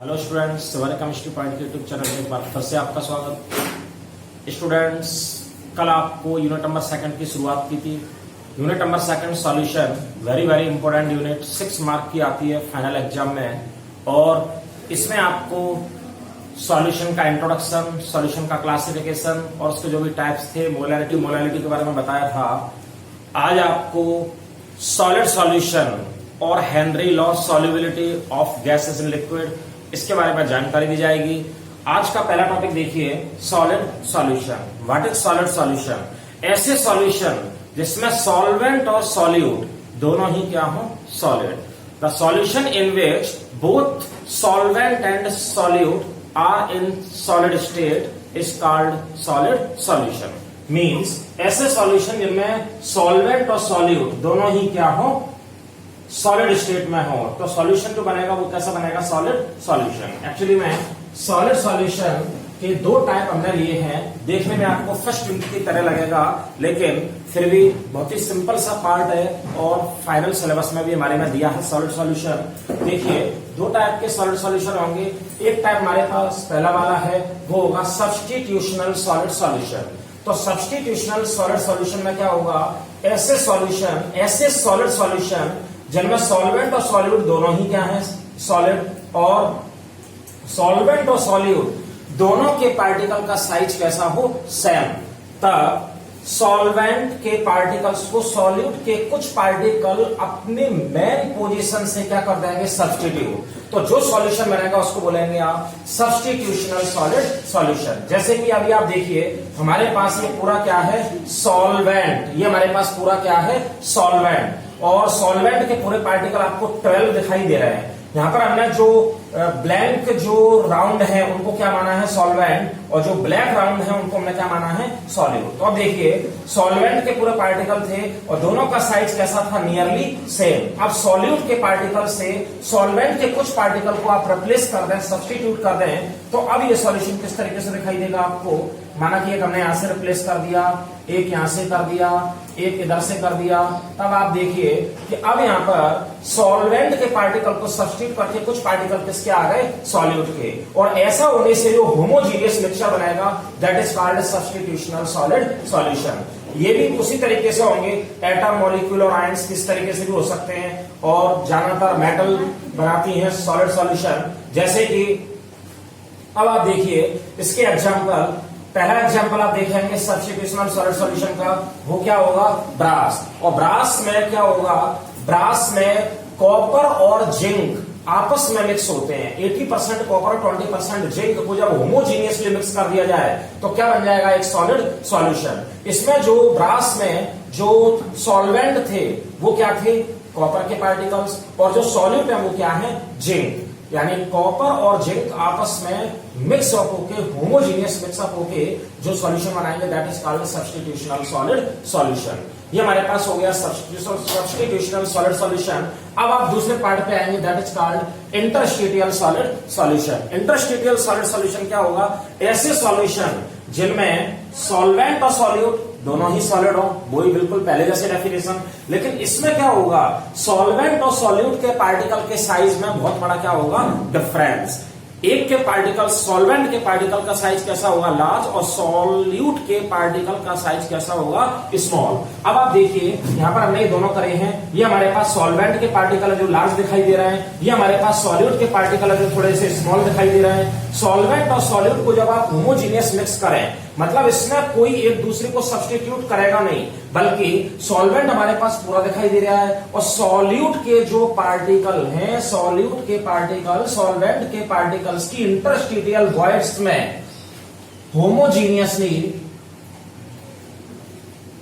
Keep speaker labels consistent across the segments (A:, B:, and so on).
A: Hello students, सवारे chemistry point के YouTube channel में एक बार फिर से आपका स्वागत। स्टूडेंट्स, कल आपको यूनिट नंबर सेकंड की शुरुआत की थी। Unit number second solution very very important unit, 6 mark की आती है फाइनल एग्जाम में। और इसमें आपको सॉल्यूशन का इंट्रोडक्शन, सॉल्यूशन का क्लासिफिकेशन और उसके जो भी टाइप्स थे, मोलैरिटी के बारे में बताया था। आज आपको सॉलिड सॉल्यूशन और Henry law solubility of gases in liquid, इसके बारे में जानकारी दी जाएगी। आज का पहला टॉपिक देखिए, solid solution. What is solid solution? ऐसे सॉल्यूशन जिसमें सॉल्वेंट और सॉल्यूट दोनों ही क्या हो, solid. The solution in which both solvent and solute are in solid state is called solid solution. Means ऐसे सॉल्यूशन जिनमें सॉल्वेंट और सॉल्यूट दोनों ही क्या हो, सॉलिड स्टेट में हो, तो सॉल्यूशन जो बनेगा वो कैसा बनेगा, सॉलिड सॉल्यूशन। एक्चुअली में सॉलिड सॉल्यूशन के दो टाइप हमने लिए हैं। देखने में आपको फर्स्ट यूनिट की तरह लगेगा, लेकिन फिर भी बहुत ही सिंपल सा पार्ट है और फाइनल सिलेबस में भी हमारे में दिया है सॉलिड सॉल्यूशन। देखिए, दो टाइप के सॉलिड सॉल्यूशन होंगे। एक टाइप हमारे पास पहला वाला है, वो होगा सब्स्टिट्यूशनल सॉलिड सॉल्यूशन। तो सब्स्टिट्यूशनल सॉलिड सॉल्यूशन में क्या होगा, ऐसे सॉल्यूशन, ऐसे सॉलिड सॉल्यूशन जिनमें सॉल्वेंट और सॉल्यूट दोनों ही क्या है, सॉलिड, और सॉल्वेंट और सॉल्यूट दोनों के पार्टिकल का साइज कैसा हो, सेम। तब सॉल्वेंट के पार्टिकल्स को सॉल्यूट के कुछ पार्टिकल अपने मेन पोजीशन से क्या कर देंगे, सब्स्टिट्यूट। तो जो सॉल्यूशन बनेगा उसको बोलेंगे आप सब्स्टिट्यूशनल सॉलिड सॉल्यूशन। जैसे कि अभी आप देखिए, हमारे पास ये पूरा क्या है, सॉल्वेंट। ये हमारे पास पूरा क्या है, सॉल्वेंट। और सॉल्वेंट के पूरे पार्टिकल आपको 12 दिखाई दे रहे हैं। यहां पर हमने जो ब्लैंक जो राउंड है उनको क्या माना है, सॉल्वेंट, और जो ब्लैक राउंड है उनको हमने क्या माना है, सॉल्यूट। तो अब देखिए, सॉल्वेंट के पूरे पार्टिकल थे और दोनों का साइज कैसा था, नियरली सेम। अब सॉल्यूट के पार्टिकल से सॉल्वेंट के कुछ पार्टिकल को आप रिप्लेस कर दें, सब्स्टिट्यूट कर दें, तो अब ये सॉल्यूशन किस तरीके से दिखाई देगा आपको। माना कि एक हमने यहां से रिप्लेस कर दिया, एक यहां से कर दिया, एक इधर से कर दिया। तब आप देखिए कि अब यहां पर सॉल्वेंट के पार्टिकल को सब्स्टिट्यूट करके कुछ पार्टिकल किसके आ गए, सॉल्यूट के। और ऐसा होने से जो होमोजीनियस मिक्सचर बनेगा, that is called substitutional solid solution. ये भी उसी तरीके से होंगे, एटम, मॉलिक्यूल और आयंस किस तरीके से भी हो सकते हैं। और ज्यादातर मेटल बनाती हैं सॉलिड सॉल्यूशन। जैसे कि अब आप देखिए इसके एग्जाम्पल, पहला एग्जांपल आप देखेंगे सब्स्टिट्यूशनल सॉलिड सॉल्यूशन का, वो क्या होगा, ब्रास। और ब्रास में क्या होगा, ब्रास में कॉपर और जिंक आपस में मिक्स होते हैं। 80% कॉपर और 20% जिंक को जब होमोजीनियसली मिक्स कर दिया जाए तो क्या बन जाएगा, एक सॉलिड सॉल्यूशन। इसमें जो ब्रास में जो सॉल्वेंट थे वो क्या थे, कॉपर के पार्टिकल्स, और जो सॉल्यूट है वो क्या है, जिंक। यानी कॉपर और जिंक आपस में मिक्स अप होके, होमोजीनियस मिक्स अप होके जो सॉल्यूशन बनाएंगे, that is called substitutional solid solution. ये हमारे पास हो गया सब्स्टिट्यूशनल सॉलिड सॉल्यूशन। अब आप दूसरे पार्ट पे आएंगे, that is called interstitial solid solution. Interstitial solid solution क्या होगा, ऐसे सॉल्यूशन जिनमें सॉल्वेंट और सॉल्यूट दोनों ही सॉलिड हो, वही बिल्कुल पहले जैसे डेफिनेशन। लेकिन इसमें क्या होगा, सॉल्वेंट और सॉल्यूट के पार्टिकल के साइज में बहुत बड़ा क्या होगा, डिफरेंस। एक के पार्टिकल, सॉल्वेंट के पार्टिकल का साइज कैसा होगा, लार्ज, और सॉल्यूट के पार्टिकल का साइज कैसा होगा, स्मॉल। अब आप देखिए, यहां पर हमने दोनों करे हैं। ये हमारे पास सॉल्वेंट के पार्टिकल जो लार्ज दिखाई दे रहे हैं, ये हमारे पास सॉल्यूट के पार्टिकल जो थोड़े से स्मॉल दिखाई दे रहे हैं। सॉल्वेंट और सॉल्यूट को जब आप होमोजीनियस मिक्स करें, मतलब इसमें कोई एक दूसरे को सब्स्टिट्यूट करेगा नहीं, बल्कि सॉल्वेंट हमारे पास पूरा दिखाई दे रहा है और सॉल्यूट के जो पार्टिकल हैं, सॉल्यूट के पार्टिकल सॉल्वेंट के पार्टिकल्स की इंटरस्टिशियल वॉइड्स में होमोजीनियसली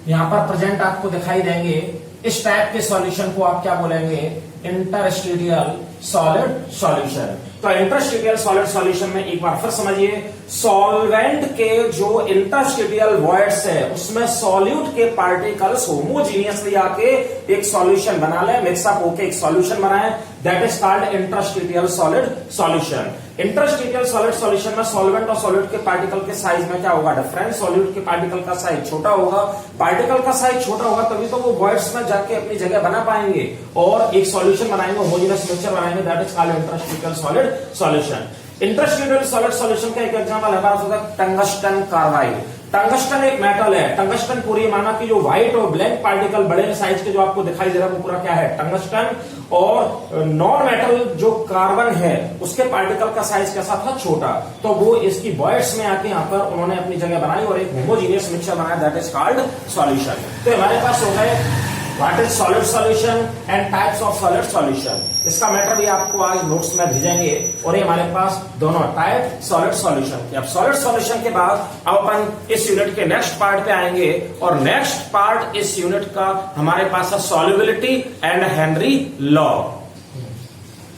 A: यहां पर प्रेजेंट आपको दिखाई देंगे। इस टाइप के सॉल्यूशन को आप क्या बोलेंगे, इंटरस्टिशियल सॉलिड सॉल्यूशन। तो इंटरस्टिशियल सॉलिड सॉल्यूशन में एक बार फिर समझिए, सॉल्वेंट के जो इंटरस्टिशियल वॉइड्स है उसमें सॉल्यूट के पार्टिकल्स होमोजीनियसली आके एक सॉल्यूशन बना ले, मिक्सअप होके एक सॉल्यूशन बनाए, that is called interstitial solid solution. Interstitial solid solution में सॉल्वेंट और सॉल्यूट के पार्टिकल के साइज में क्या होगा, डिफरेंस। सॉल्यूट के पार्टिकल का साइज छोटा होगा, पार्टिकल का साइज छोटा होगा तभी तो वो वॉइड्स में जाके अपनी जगह बना पाएंगे और एक सॉल्यूशन सॉल्यूशन बनाएंगे, होमोजेनियस मिक्सचर बनाएंगे, that is called interstitial solid solution. Interstitial solid solution का एक एग्जांपल हमारे पास होता है टंगस्टन कार्बाइड। टंगस्टन एक मेटल है, टंगस्टन पूरी माना कि जो व्हाइट और ब्लैक पार्टिकल बड़े साइज के जो आपको दिखाई दे रहा है वो पूरा क्या है, टंगस्टन। और नॉन मेटल जो कार्बन है उसके पार्टिकल का साइज कैसा था, छोटा। तो वो इसकी बॉयड्स में आके यहाँ पर उन्होंने अपनी जगह बनाई और एक होमोजीनियस मिक्सचर बनाया, दैट इज कॉल्ड सॉल्यूशन। तो हमारे पास हो गए what is solid solution and types of solid solution. इसका मैटर भी आपको आज नोट्स में भेजेंगे। और ये हमारे पास दोनों टाइप सॉलिड सॉल्यूशन के। अब सॉलिड सॉल्यूशन के बाद अब अपन इस यूनिट के नेक्स्ट पार्ट पे आएंगे और नेक्स्ट पार्ट इस यूनिट का हमारे पास है सॉल्युबिलिटी एंड हेनरी लॉ।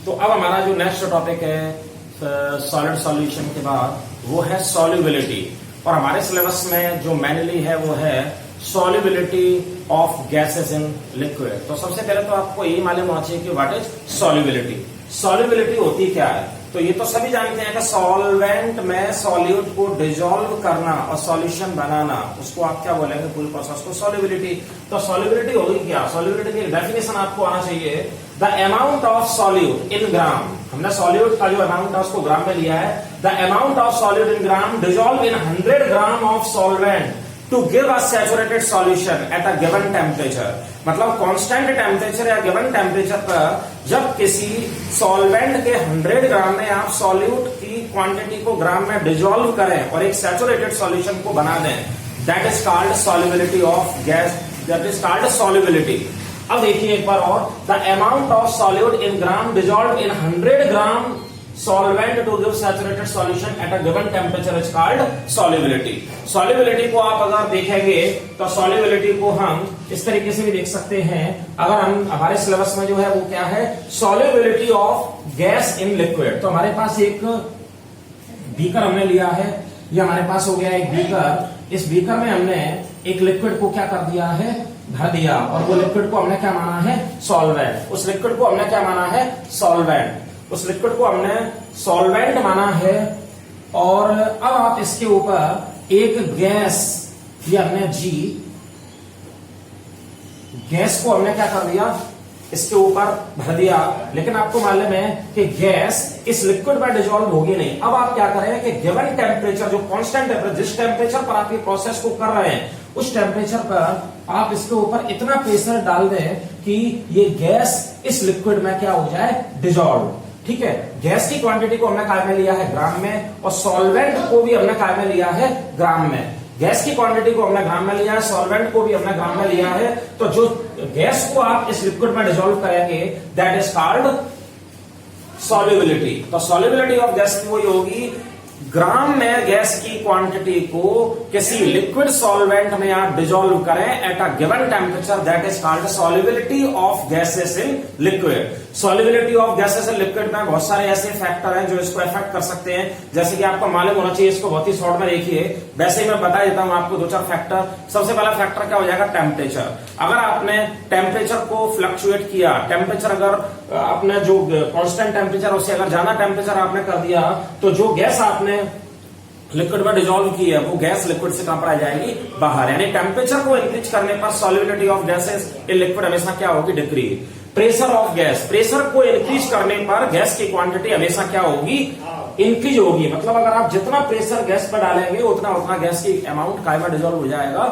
A: तो अब हमारा जो नेक्स्ट टॉपिक है सॉलिड सॉल्यूशन के बाद वो है सॉल्युबिलिटी। और हमारे सिलेबस में जो मेनली है वो है solubility of gases in liquid. तो सबसे पहले तो आपको यही मालूम होना चाहिए कि व्हाट इज सॉल्युबिलिटी। सॉल्युबिलिटी होती क्या है, तो ये तो सभी जानते हैं कि सॉल्वेंट में सॉल्यूट को डिसॉल्व करना और सॉल्यूशन बनाना, उसको आप क्या बोलेंगे, पूरी प्रोसेस को सॉल्युबिलिटी। तो सॉल्युबिलिटी होगी क्या, सॉल्युबिलिटी की डेफिनेशन आपको आना चाहिए, the amount of solute in gram. हमने सॉल्यूट का जो अमाउंट है उसको ग्राम में लिया है। The amount of solute in gram dissolve in 100 gram of solvent to give a saturated solution at a given temperature। मतलब कांस्टेंट टेम्परेचर या गिवन टेम्परेचर पर जब किसी सॉल्वेंट के 100 ग्राम में आप सॉल्यूट की क्वांटिटी को ग्राम में डिसॉल्व करें और एक सैचुरेटेड सॉल्यूशन को बना दें, that is called solubility of gas, that is called solubility. अब देखिए एक बार और, the amount of solute in gram dissolve in 100 gram solvent to give saturated solution at a given temperature is called solubility। solubility को आप अगर देखेंगे तो solubility को हम इस तरीके से भी देख सकते हैं। अगर हम हमारे सिलेबस में जो है वो क्या है, solubility of gas in liquid। तो हमारे पास एक बीकर हमने लिया है, ये हमारे पास हो गया एक बीकर। इस बीकर में हमने एक लिक्विड को क्या कर दिया है, भर दिया, और वो लिक्विड को हमने क्या माना है, सॉल्वेंट। उस लिक्विड को हमने क्या माना है, सॉल्वेंट। उस लिक्विड को हमने सॉल्वेंट माना है। और अब आप इसके ऊपर एक गैस, ये हमने जी गैस को हमने क्या कर दिया, इसके ऊपर भर दिया। लेकिन आपको मालूम है कि गैस इस लिक्विड में डिसॉल्व होगी नहीं। अब आप क्या करें कि गिवन टेम्परेचर, जो कांस्टेंट टेम्परेचर, जिस टेम्परेचर पर आप ये प्रोसेस को कर रहे हैं उस टेम्परेचर पर आप इसके ऊपर इतना प्रेशर डाल दें कि ये गैस इस लिक्विड में क्या हो जाए, डिसॉल्व। ठीक है, गैस की क्वांटिटी को हमने काय में लिया है, ग्राम में, और सॉल्वेंट को भी हमने काय में लिया है, ग्राम में। गैस की क्वांटिटी को हमने ग्राम में लिया है, सॉल्वेंट को भी हमने ग्राम में लिया है। तो जो गैस को आप इस लिक्विड में डिसॉल्व करेंगे दैट इज कॉल्ड सॉल्युबिलिटी। तो सॉल्युबिलिटी ऑफ गैस वही होगी, ग्राम में गैस की क्वांटिटी को किसी लिक्विड सॉल्वेंट में आप डिसॉल्व करें at a given temperature, that is called solubility of gases in liquid. Solubility of gases in liquid में बहुत सारे ऐसे फैक्टर हैं जो इसको अफेक्ट कर सकते हैं, जैसे कि आपको मालूम होना चाहिए। इसको बहुत ही शॉर्ट में देखिए, वैसे ही मैं बता देता हूं आपको 2-4 फैक्टर। सबसे पहला फैक्टर क्या हो जाएगा, टेम्परेचर। अगर आपने टेम्परेचर को फ्लक्चुएट किया, टेम्परेचर अगर आपने जो कांस्टेंट टेम्परेचर उससे अगर ज्यादा टेम्परेचर आपने कर दिया, तो जो गैस आपने लिक्विड में डिसॉल्व की है वो गैस लिक्विड से कहां पर आ जाएगी, बाहर। यानी टेम्परेचर को इंक्रीज करने पर solubility of gases in liquid हमेशा क्या होगी, decrease. Pressure of gas, pressure को इंक्रीज करने पर गैस की क्वांटिटी हमेशा क्या होगी, इंक्रीज होगी। मतलब अगर आप जितना प्रेशर गैस पर डालेंगे उतना उतना गैस की अमाउंट काय में डिसॉल्व हो जाएगा,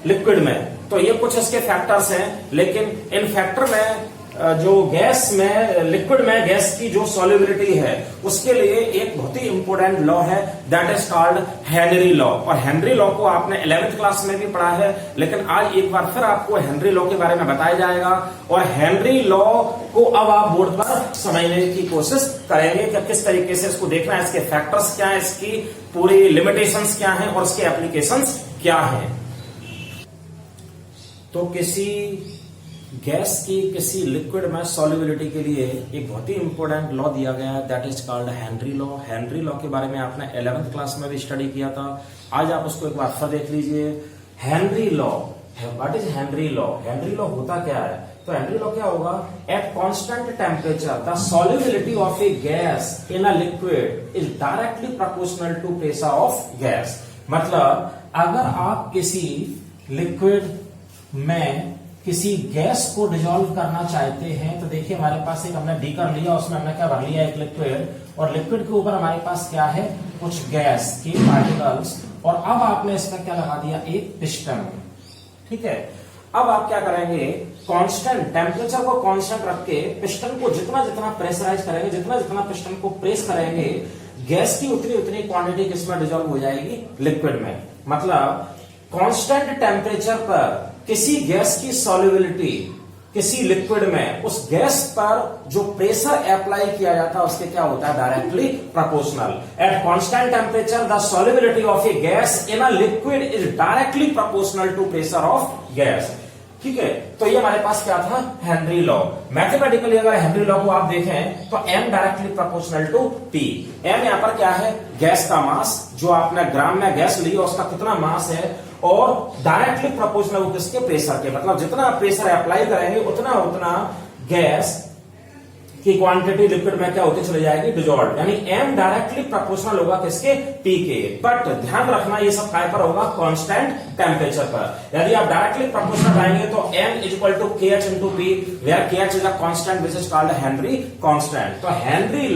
A: लिक्विड में। तो ये कुछ इसके फैक्टर्स हैं, लेकिन इन फैक्टर में जो गैस में, लिक्विड में गैस की जो सॉल्युबिलिटी है उसके लिए एक बहुत ही इंपॉर्टेंट लॉ है, that is called Henry law. और हेनरी लॉ को आपने 11th क्लास में भी पढ़ा है, लेकिन आज एक बार फिर आपको हेनरी लॉ के बारे में बताया जाएगा। और हेनरी लॉ को अब आप बोर्ड पर समझने की कोशिश करेंगे कि किस तरीके से इसको देखना है, इसके फैक्टर्स क्या है, इसकी पूरी लिमिटेशंस क्या है और इसके एप्लीकेशंस क्या है। तो किसी गैस की किसी लिक्विड में सॉल्युबिलिटी के लिए एक बहुत ही इंपॉर्टेंट लॉ दिया गया है, that is called Henry law. Henry law के बारे में आपने 11th क्लास में भी स्टडी किया था, आज आप उसको एक बार फिर देख लीजिए। Henry law, what is Henry law? Henry law होता क्या है? तो हेनरी लॉ क्या होगा, at constant temperature the solubility of a gas in a liquid is directly proportional to pressure of gas. मतलब अगर आप किसी लिक्विड में किसी गैस को डिजोल्व करना चाहते हैं तो देखिए हमारे पास एक हमने बीकर लिया, उसमें हमने क्या भर लिया, एक लिक्विड, और लिक्विड के ऊपर हमारे पास क्या है, कुछ गैस के पार्टिकल्स, और अब आपने इसमें क्या लगा दिया, एक पिस्टन। ठीक है, अब आप क्या करेंगे, कांस्टेंट टेम्परेचर को कांस्टेंट रख के पिस्टन को जितना जितना प्रेशराइज करेंगे, जितना जितना पिस्टन को प्रेस करेंगे, गैस की उतनी उतनी क्वांटिटी किसमें डिजोल्व हो जाएगी, लिक्विड में। मतलब कांस्टेंट टेम्परेचर पर किसी गैस की सॉल्युबिलिटी किसी लिक्विड में, उस गैस पर जो प्रेशर अप्लाई किया जाता है उसके क्या होता है, directly proportional. At constant temperature the solubility of a gas in a liquid is directly proportional to pressure of gas. ठीक है, तो ये हमारे पास क्या था, हेनरी लॉ। मैथमेटिकली अगर हेनरी लॉ को आप देखें तो m directly proportional to p। m यहां पर क्या है, गैस का मास, जो आपने ग्राम में गैस ली उसका कितना मास है, और डायरेक्टली प्रोपोर्शनल किसके, प्रेशर के। मतलब जितना प्रेशर अप्लाई करेंगे उतना उतना गैस की क्वांटिटी लिक्विड में क्या होती चली जाएगी, डिजोल्व। यानी m डायरेक्टली प्रोपोर्शनल होगा किसके, p के। बट ध्यान रखना ये सब काय पर होगा, कांस्टेंट टेम्परेचर पर। यदि आप डायरेक्टली प्रोपोर्शनल लाएंगे तो m is equal to kh into p, where kh is a constant which is called Henry constant. तो हेनरी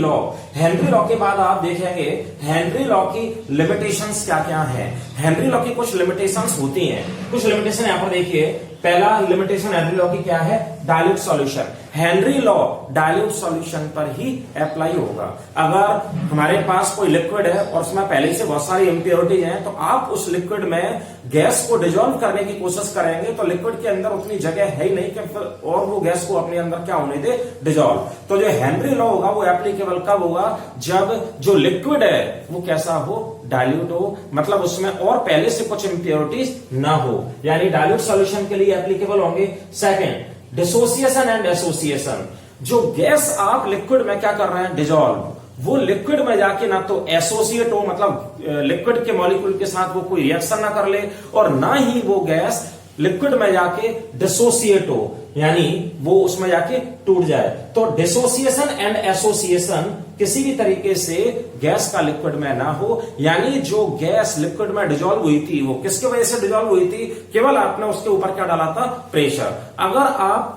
A: लॉ के बाद आप देखेंगे हेनरी लॉ की लिमिटेशंस क्या क्या है। हेनरी लॉ की कुछ लिमिटेशंस होती हैं, कुछ लिमिटेशन यहां पर देखिए। पहला लिमिटेशन हेनरी लॉ की क्या है, dilute solution. Henry law dilute solution पर ही अप्लाई होगा। अगर हमारे पास कोई लिक्विड है और उसमें पहले से बहुत सारी इंप्योरिटीज हैं, तो आप उस लिक्विड में गैस को डिजोल्व करने की कोशिश करेंगे तो लिक्विड के अंदर उतनी जगह है ही नहीं कि और वो गैस को अपने अंदर क्या होने दे, डिजोल्व। तो जो हेनरी लॉ होगा वो एप्लीकेबल कब होगा, जब जो लिक्विड है वो कैसा हो, डाइल्यूट हो, मतलब उसमें और पहले से कुछ इंप्योरिटीज ना हो, यानी डाइल्यूट सॉल्यूशन के लिए एप्लीकेबल होंगे। Second, dissociation and association. जो गैस आप लिक्विड में क्या कर रहे हैं, डिजोल्व, वो लिक्विड में जाके ना तो एसोसिएट हो, मतलब लिक्विड के मॉलिक्यूल के साथ वो कोई रिएक्शन ना कर ले, और ना ही वो गैस लिक्विड में जाके डिसोसिएट हो, यानी वो उसमें जाके टूट जाए। तो डिसोसिएशन एंड एसोसिएशन किसी भी तरीके से गैस का लिक्विड में ना हो, यानी जो गैस लिक्विड में डिजोल्व हुई थी वो किसकी वजह से डिजोल्व हुई थी, केवल आपने उसके ऊपर क्या डाला था, प्रेशर। अगर आप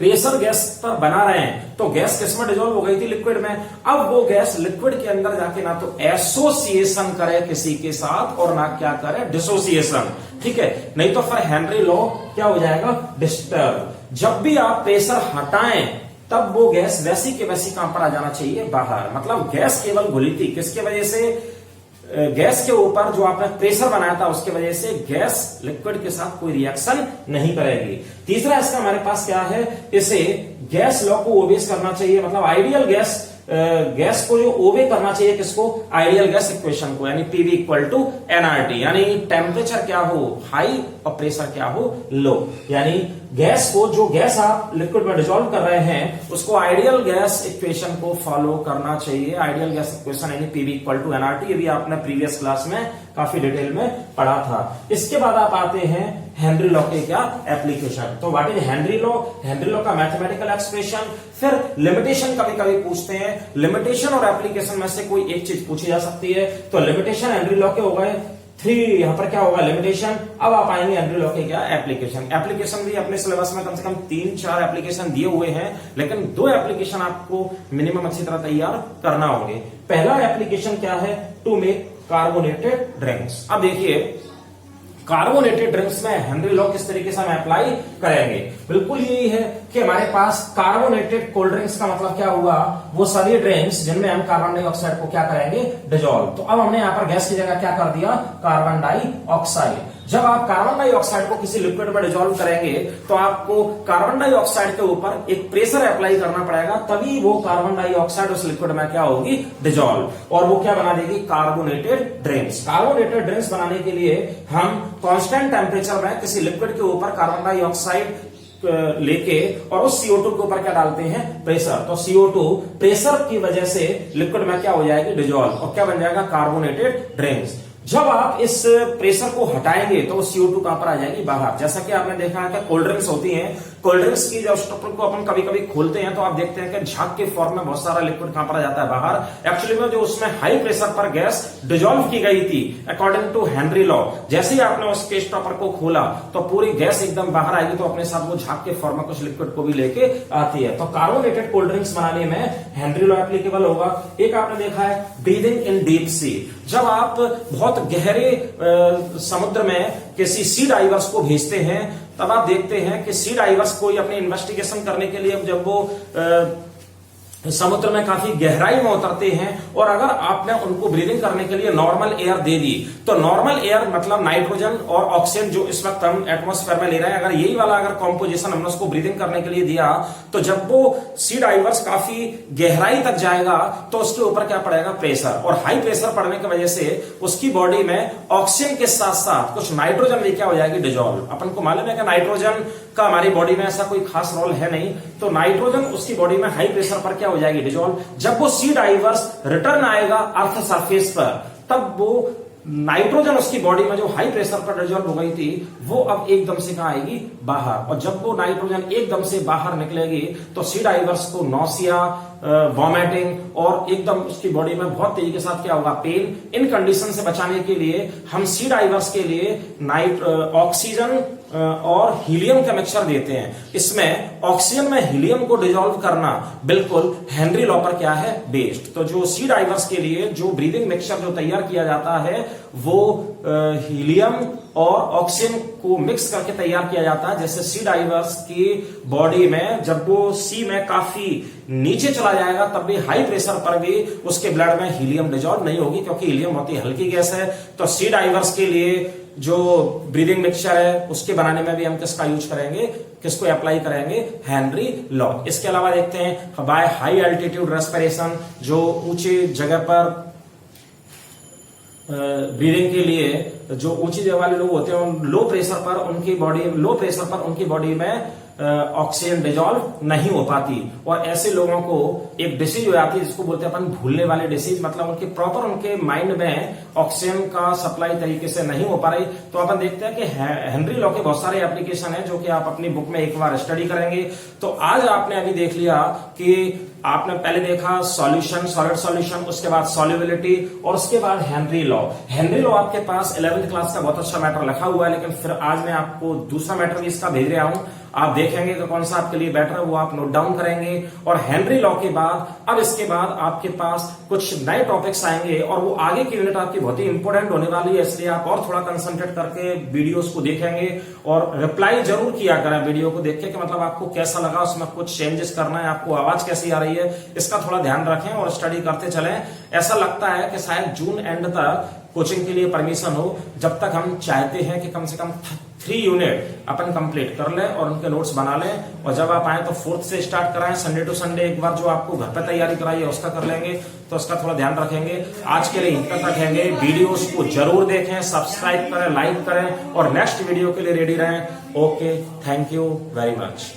A: प्रेशर गैस पर बना रहे हैं तो गैस किस में डिजोल्व हो गई थी, लिक्विड में। अब वो गैस लिक्विड के अंदर जाके ना तो एसोसिएशन करे किसी के साथ और ना क्या करे, डिसोसिएशन। ठीक है, नहीं तो फिर हेनरी लॉ क्या हो जाएगा, डिस्टर्ब। जब भी आप प्रेशर हटाएं तब वो गैस वैसी के वैसी कहां पर आ जाना चाहिए, बाहर। मतलब गैस केवल घुली थी, किसके वजह से, गैस के ऊपर जो आपने प्रेशर बनाया था उसके वजह से गैस लिक्विड के साथ कोई रिएक्शन नहीं करेगी। तीसरा इसका हमारे पास क्या है, इसे गैस लॉ को ओबेस करना चाहिए, मतलब आइडियल गैस को जो ओबे करना चाहिए किसको, आइडियल गैस इक्वेशन को, यानी पीवी इक्वल टू एनआरटी, यानी टेम्परेचर क्या हो हाई और प्रेशर क्या हो लो। यानी गैस को, जो गैस आप लिक्विड में डिजोल्व कर रहे हैं उसको आइडियल गैस इक्वेशन को फॉलो करना चाहिए। आइडियल गैस इक्वेशन यानी पीवी इक्वल टू एनआरटी, ये भी आपने प्रीवियस क्लास में काफी डिटेल में पढ़ा था। इसके बाद आप आते हैं हेनरी लॉ के क्या एप्लीकेशन। तो what is Henry law, Henry law का मैथमेटिकल एक्सप्रेशन। फिर लिमिटेशन कभी कभी पूछते हैं, लिमिटेशन और एप्लीकेशन में से कोई एक चीज पूछी जा सकती है। तो लिमिटेशन हेनरी लॉ के हो गए 3, यहां पर क्या होगा, लिमिटेशन। अब आप आएंगे हेनरी लॉ के क्या एप्लीकेशन। एप्लीकेशन भी अपने सिलेबस में कम से कम 3-4 एप्लीकेशन दिए हुए हैं, लेकिन 2 एप्लीकेशन आपको मिनिमम अच्छी तरह तैयार करना होंगे। पहला एप्लीकेशन क्या है, टू मेक कार्बोनेटेड ड्रिंक्स। अब देखिए कार्बोनेटेड ड्रिंक्स में हेनरी लॉ किस तरीके से हम अप्लाई करेंगे, बिल्कुल यही है कि हमारे पास कार्बोनेटेड कोल्ड ड्रिंक्स का मतलब क्या हुआ, वो सभी ड्रिंक्स जिनमें हम कार्बन डाइऑक्साइड को क्या करेंगे, डिजोल्व। तो अब हमने यहां पर गैस की जगह क्या कर दिया, कार्बन डाइऑक्साइड। जब आप कार्बन डाइऑक्साइड को किसी लिक्विड में डिजोल्व करेंगे तो आपको कार्बन डाइऑक्साइड के ऊपर एक प्रेशर अप्लाई करना पड़ेगा, तभी वो कार्बन डाइऑक्साइड उस लिक्विड में क्या होगी, डिजोल्व, और वो क्या बना देगी, कार्बोनेटेड ड्रिंक्स। कार्बोनेटेड ड्रिंक्स बनाने के लिए हम कांस्टेंट टेम्परेचर में किसी लिक्विड के ऊपर कार्बन डाइऑक्साइड लेके और उस CO2 के ऊपर क्या डालते हैं, प्रेशर। तो CO2 प्रेशर की वजह से लिक्विड में क्या हो जाएगी, डिजोल्व, और क्या बन जाएगा, कार्बोनेटेड ड्रिंक्स। जब आप इस प्रेशर को हटाएंगे तो CO2 कहां पर आ जाएगी, बाहर। जैसा कि आपने देखा है कि कोल्ड ड्रिंक्स होती हैं कोल्ड ड्रिंक्स की जब स्टॉपर को अपन कभी कभी खोलते हैं तो आप देखते हैं कि झाग के फॉर्म में बहुत सारा लिक्विड कहां पर जाता है, बाहर। एक्चुअली में जो उसमें हाई प्रेशर पर गैस डिजोल्व की गई थी अकॉर्डिंग टू हेनरी लॉ, जैसे ही आपने उसके स्टॉपर को खोला तो पूरी गैस एकदम बाहर आएगी, तो अपने साथ वो झाग के फॉर्म में कुछ लिक्विड को भी लेके आती है। तो कार्बोनेटेड कोल्ड ड्रिंक्स बनाने में हेनरी लॉ एप्लीकेबल होगा। एक आपने देखा है ब्रीदिंग इन डीप सी, जब आप बहुत गहरे समुद्र में किसी सी डाइवर्स को भेजते हैं तब आप देखते हैं कि सी डाइवर्स कोई अपनी इन्वेस्टिगेशन करने के लिए जब वो समुद्र में काफी गहराई में उतरते हैं और अगर आपने उनको ब्रीदिंग करने के लिए नॉर्मल एयर दे दी, तो नॉर्मल एयर मतलब नाइट्रोजन और ऑक्सीजन जो इस वक्त हम एटमॉस्फेयर में ले रहे हैं, अगर यही वाला अगर कॉम्पोजिशन हमने उसको ब्रीदिंग करने के लिए दिया तो जब वो सी डाइवर्स काफी गहराई तक जाएगा तो उसके ऊपर क्या पड़ेगा, प्रेशर, और हाई प्रेशर पड़ने की वजह से उसकी बॉडी में ऑक्सीजन के साथ साथ कुछ नाइट्रोजन भी क्या हो जाएगी, डिजोल्व। अपन को मालूम है कि नाइट्रोजन का हमारी बॉडी में ऐसा कोई खास रोल है नहीं, तो नाइट्रोजन उसकी बॉडी में हाई प्रेशर पर क्या हो जाएगी, डिजोल्व। जब वो सी डाइवर्स रिटर्न आएगा अर्थ सरफेस पर, तब वो नाइट्रोजन उसकी बॉडी में जो हाई प्रेशर पर डिजोल्व हो गई थी वो अब एकदम से कहां आएगी, बाहर। और जब वो नाइट्रोजन एकदम से बाहर निकलेगी तो सी डाइवर्स को नौसिया, वॉमिटिंग और एकदम उसकी बॉडी में बहुत तेजी के साथ क्या होगा, पेन। इन कंडीशन से बचाने के लिए हम सी डाइवर्स के लिए ऑक्सीजन और हीलियम का मिक्सचर देते हैं। इसमें ऑक्सीजन में हीलियम को डिजोल्व करना बिल्कुल हेनरी लॉ पर क्या है, बेस्ड। तो जो सी डाइवर्स के लिए जो ब्रीदिंग मिक्सचर जो तैयार किया जाता है वो हीलियम और ऑक्सीजन को मिक्स करके तैयार किया जाता है। जैसे सी डाइवर्स की बॉडी में जब वो सी में काफी नीचे चला जाएगा तब भी हाई प्रेशर पर भी उसके ब्लड में हीलियम डिजोल्व नहीं होगी, क्योंकि हीलियम बहुत ही हल्की गैस है। तो सी डाइवर्स के लिए जो ब्रीदिंग मिक्सचर है उसके बनाने में भी हम किसका यूज करेंगे, किसको अप्लाई करेंगे, हेनरी लॉ। इसके अलावा देखते हैं बाय हाई एल्टीट्यूड रेस्पिरेशन, जो ऊंची जगह पर ब्रीदिंग के लिए जो ऊंची जगह वाले लोग होते हैं लो प्रेशर पर उनकी बॉडी में ऑक्सीजन डिजोल्व नहीं हो पाती, और ऐसे लोगों को एक डिसीज हो जाती है जिसको बोलते हैं अपन भूलने वाले डिसीज, मतलब उनके माइंड में ऑक्सीजन का सप्लाई तरीके से नहीं हो पा रही। तो अपन देखते हैं कि हेनरी लॉ के बहुत सारे एप्लीकेशन है जो कि आप अपनी बुक में एक बार स्टडी करेंगे। तो आज आपने अभी देख लिया कि आपने पहले देखा सॉल्यूशन, सॉलिड सॉल्यूशन, उसके बाद सॉल्युबिलिटी और उसके बाद हेनरी लॉ। हेनरी लॉ आपके पास 11th क्लास का बहुत अच्छा मैटर लिखा हुआ है, लेकिन फिर आज मैं आपको दूसरा मैटर भी इसका भेज रहा हूं। आप देखेंगे कि कौन सा आपके लिए बेटर है, वो आप नोट डाउन करेंगे। और हेनरी लॉ के बाद अब इसके बाद आपके पास कुछ नए टॉपिक्स आएंगे और वो आगे की यूनिट आपकी बहुत ही इंपॉर्टेंट होने वाली है, इसलिए आप और थोड़ा कंसंट्रेट करके वीडियोस को देखेंगे और रिप्लाई जरूर किया करें वीडियो को देख के कि मतलब आपको कैसा लगा, उसमें कुछ चेंजेस करना है, आपको आवाज कैसी आ रही है, इसका थोड़ा ध्यान रखें और स्टडी करते चलें। ऐसा लगता है कि शायद जून एंड तक कोचिंग के लिए परमिशन हो, जब तक हम चाहते हैं कि कम से कम 3 यूनिट अपन कंप्लीट कर लें और उनके नोट्स बना लें। और जब आप आए तो 4th से स्टार्ट कराएं, संडे टू संडे एक बार जो आपको घर पे तैयारी कराई है उसका कर लेंगे, तो उसका थोड़ा ध्यान रखेंगे। आज के लिए इतना तक रखेंगे, वीडियोस को जरूर देखें, सब्सक्राइब करें, लाइक करें और नेक्स्ट वीडियो के लिए रेडी रहें। Okay, thank you very much.